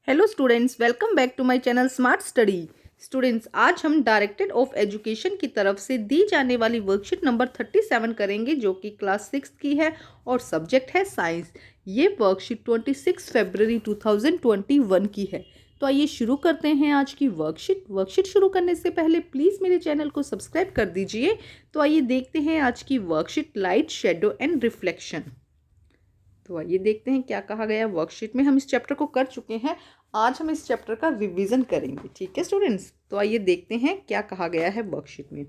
Hello students, welcome back to my channel smart study. Students, आज हम directorate of education की तरफ से दी जाने वाली वर्कशीट नंबर 37 करेंगे, जो कि क्लास 6 की है और सब्जेक्ट है साइंस। ये वर्कशीट 26 फरवरी 2021 की है। तो आइए शुरू करते हैं आज की वर्कशीट शुरू करने से पहले प्लीज़ मेरे चैनल को सब्सक्राइब कर दीजिए। तो आइए देखते हैं आज की worksheet, light, shadow and reflection. तो आइए देखते हैं क्या कहा गया वर्कशीट में। हम इस चैप्टर को कर चुके हैं, आज हम इस चैप्टर का रिवीजन करेंगे। ठीक है स्टूडेंट्स, तो आइए देखते हैं क्या कहा गया है वर्कशीट में।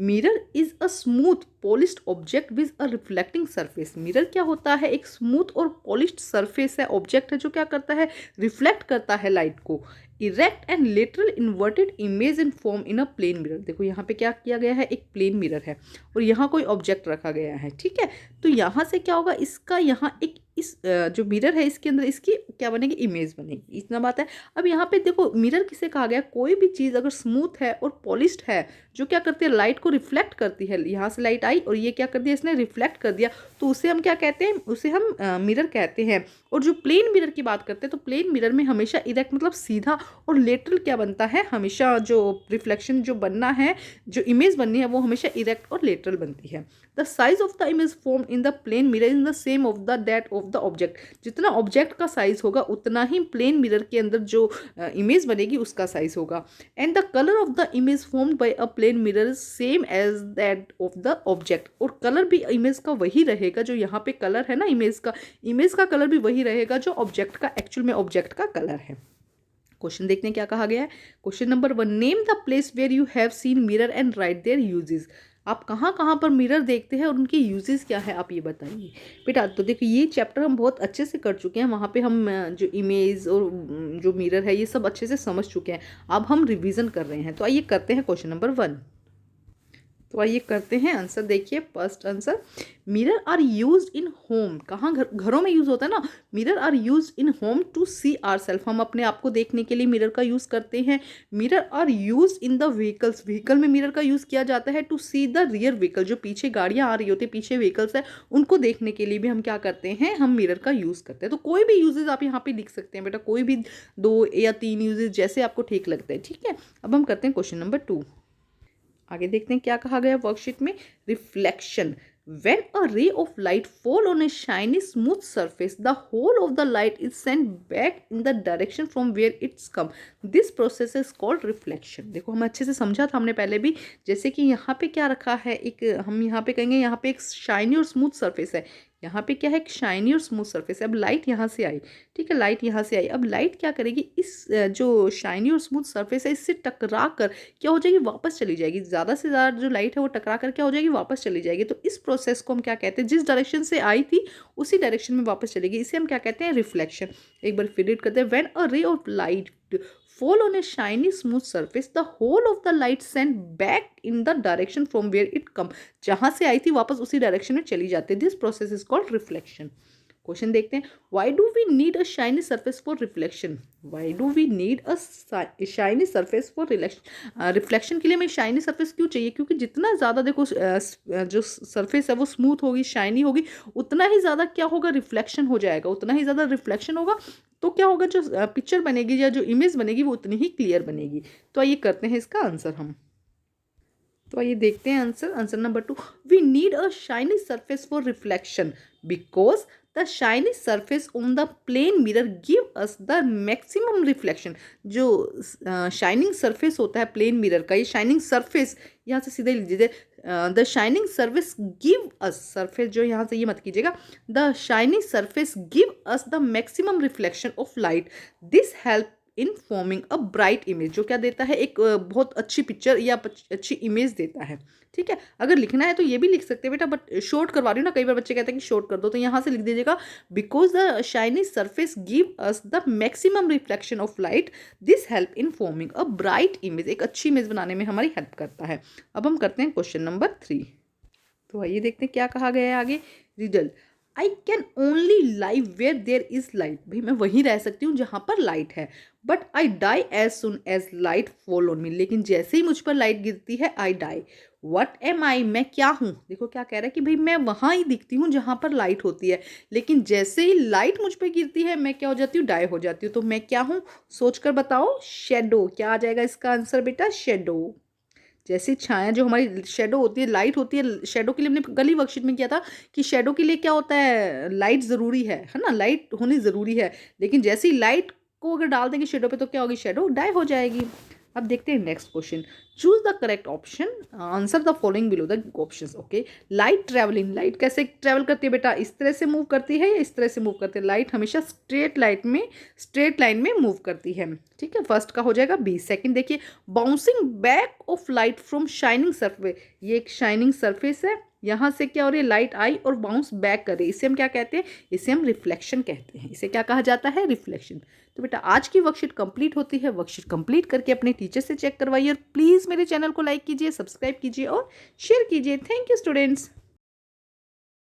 Mirror is a smooth polished object with a reflecting surface. Mirror क्या होता है? एक स्मूथ और पॉलिश्ड सरफेस है, ऑब्जेक्ट है जो क्या करता है? रिफ्लेक्ट करता है लाइट को। Erect and lateral inverted image in form in a plane mirror. देखो यहाँ पे क्या किया गया है, एक प्लेन मिरर है और यहाँ कोई ऑब्जेक्ट रखा गया है। ठीक है, तो यहाँ से क्या होगा, इसका यहाँ एक इस जो मिरर है इसके अंदर इसकी क्या बनेगी, इमेज बनेगी। इतना बात है। अब यहाँ पे देखो, मिरर किसे कहा गया? कोई भी चीज़ अगर स्मूथ है और पॉलिश्ड है, जो क्या करती है, लाइट को रिफ्लेक्ट करती है। यहाँ से लाइट आई और ये क्या कर दिया, इसने रिफ्लेक्ट कर दिया, तो उसे हम क्या कहते हैं? उसे हम मिरर कहते हैं। और जो प्लेन मिरर की बात करते हैं, तो प्लेन मिरर में हमेशा इरेक्ट मतलब सीधा, और लेटरल क्या बनता है, हमेशा जो रिफ्लेक्शन जो बनना है, जो इमेज बननी है, वो हमेशा इरेक्ट और लेटरल बनती है। The size of the image form in the plane mirror in the same of the that of the object. जितना ऑब्जेक्ट का साइज होगा उतना ही प्लेन मिरर के अंदर जो इमेज बनेगी उसका साइज होगा। And the colour of the image formed by a plane mirror same as that of the object. और कलर भी इमेज का वही रहेगा, जो यहाँ पे कलर है ना इमेज का कलर भी वही रहेगा जो ऑब्जेक्ट का, एक्चुअल में ऑब्जेक्ट का कलर है। क्वेश्चन देखते हैं क्या कहा गया है। Question number 1, name the place where you have seen mirror and write their uses. आप कहाँ कहाँ पर मिरर देखते हैं और उनके यूजेस क्या है, आप ये बताइए बेटा। तो देखिए, ये चैप्टर हम बहुत अच्छे से कर चुके हैं, वहाँ पे हम जो इमेज और जो मिरर है ये सब अच्छे से समझ चुके हैं। अब हम रिवीजन कर रहे हैं। तो आइए करते हैं क्वेश्चन नंबर 1। तो आइए करते हैं आंसर। देखिए first answer, mirror are use in home. कहाँ? घरों में यूज होता है ना। Mirror are use in home to see our self. हम अपने आप को देखने के लिए मिरर का यूज करते हैं। Mirror are use in the vehicles. Vehicle में मिरर का यूज किया जाता है to see the rear vehicle. जो पीछे गाड़ियां आ रही होती है, पीछे व्हीकल्स है, उनको देखने के लिए भी हम क्या करते हैं, हम मिरर का यूज करते हैं। तो कोई भी यूजेज आप यहाँ पे लिख सकते हैं बेटा, कोई भी 2 या 3 यूजेज जैसे आपको ठीक लगता है। ठीक है, अब हम करते हैं क्वेश्चन नंबर 2। आगे देखते हैं क्या कहा गया वर्कशीट में। Reflection, when a ray of light fall on a shiny smooth surface, the whole of the light is sent back in the direction from where it's come. This process is called reflection. देखो, हम अच्छे से समझा था हमने पहले भी। जैसे कि यहाँ पे क्या रखा है, एक हम यहाँ पे कहेंगे, यहाँ पे एक शाइनी और स्मूथ सरफेस है। यहाँ पे क्या है, एक शाइनी और स्मूथ सरफेस है। अब लाइट यहाँ से आई, ठीक है, लाइट यहाँ से आई। अब लाइट क्या करेगी, इस जो शाइनी और स्मूथ सरफेस है इससे टकरा कर क्या हो जाएगी, वापस चली जाएगी। ज़्यादा से ज़्यादा जो लाइट है वो टकरा कर क्या हो जाएगी, वापस चली जाएगी। तो इस प्रोसेस को हम क्या कहते हैं, जिस डायरेक्शन से आई थी उसी डायरेक्शन में वापस चलेगी, इसे हम क्या कहते हैं, रिफ्लेक्शन। एक बार फिर रीड करते हैं। When a ray of light fall on a shiny smooth surface, the whole of the light sent back in the direction from where it come. जहां से आई थी वापस उसी डायरेक्शन में चली जाती है। This process is called reflection. Question देखते हैं। Why do we need a shiny surface for reflection? Why do we need a shiny surface for reflection? के लिए हमें शाइनी सरफेस क्यों चाहिए? क्योंकि जितना ज़्यादा देखो जो सरफेस है वो स्मूथ होगी, शाइनी होगी, उतना ही ज़्यादा क्या होगा, रिफ्लेक्शन हो जाएगा। उतना ही ज़्यादा रिफ्लेक्शन होगा तो क्या होगा, जो पिक्चर बनेगी या जो इमेज बनेगी वो उतनी ही क्लियर बनेगी। तो आइए करते हैं इसका आंसर हम। तो आइए देखते हैं answer. Answer number 2, we need a shiny surface for reflection because the shiny surface on the plane mirror give us the maximum reflection. जो शाइनिंग सरफेस होता है प्लेन मिरर का, ये शाइनिंग सरफेस यहाँ से सीधे लिख दीजिए। The shining surface give us, surface जो यहाँ से ये मत कीजिएगा, the shining surface give us the maximum reflection of light. This help in forming a bright image. जो क्या देता है, एक बहुत अच्छी पिक्चर या अच्छी इमेज देता है। ठीक है, अगर लिखना है तो ये भी लिख सकते हैं बेटा, बट शॉर्ट करवा रही हूँ ना, कई बार बच्चे कहते हैं कि शॉर्ट कर दो, तो यहाँ से लिख दीजिएगा, because the shiny surface give us the maximum reflection of light, this help in forming a bright image. एक अच्छी इमेज बनाने में हमारी हेल्प करता है। अब हम करते हैं क्वेश्चन नंबर 3। तो आइए देखते हैं क्या कहा गया है आगे। Riddle, I can only live where there is light. भाई मैं वहीं रह सकती हूँ जहाँ पर लाइट है। But I die as soon as light fall on me. लेकिन जैसे ही मुझ पर लाइट गिरती है I die. What am I, मैं क्या हूँ। देखो क्या कह रहा है कि भाई मैं वहाँ ही दिखती हूँ जहाँ पर लाइट होती है, लेकिन जैसे ही लाइट मुझ पे गिरती है मैं क्या हो जाती हूँ, डाई हो जाती हूँ। तो मैं क्या हूँ, सोच कर बताओ। शेडो। क्या आ जाएगा इसका आंसर बेटा, शेडो। जैसे छाया जो हमारी शेडो होती है, लाइट होती है, शेडो के लिए हमने कल ही वर्कशीट में किया था कि शेडो के लिए क्या होता है, लाइट ज़रूरी है ना, लाइट होनी ज़रूरी है। लेकिन जैसे ही लाइट को अगर डाल देंगे शेडो पे तो क्या होगी, शेडो डाई हो जाएगी। अब देखते हैं next question. Choose the correct option, answer the following below the options. Okay, light travelling, light कैसे ट्रेवल करती है बेटा, इस तरह से मूव करती है या इस तरह से मूव करती है। लाइट हमेशा स्ट्रेट लाइन में मूव करती है। ठीक है, फर्स्ट का हो जाएगा बी। सेकंड देखिए, bouncing back of light from shining surface, ये एक शाइनिंग सरफेस है, यहाँ से क्या हो रही है, लाइट आई और बाउंस बैक कर रही है, इसे हम क्या कहते हैं, इसे हम रिफ्लेक्शन कहते हैं। इसे क्या कहा जाता है, रिफ्लेक्शन। तो बेटा आज की वर्कशीट कंप्लीट होती है, वर्कशीट कंप्लीट करके अपने टीचर से चेक करवाइए और प्लीज़ मेरे चैनल को लाइक कीजिए, सब्सक्राइब कीजिए और शेयर कीजिए। Thank you students.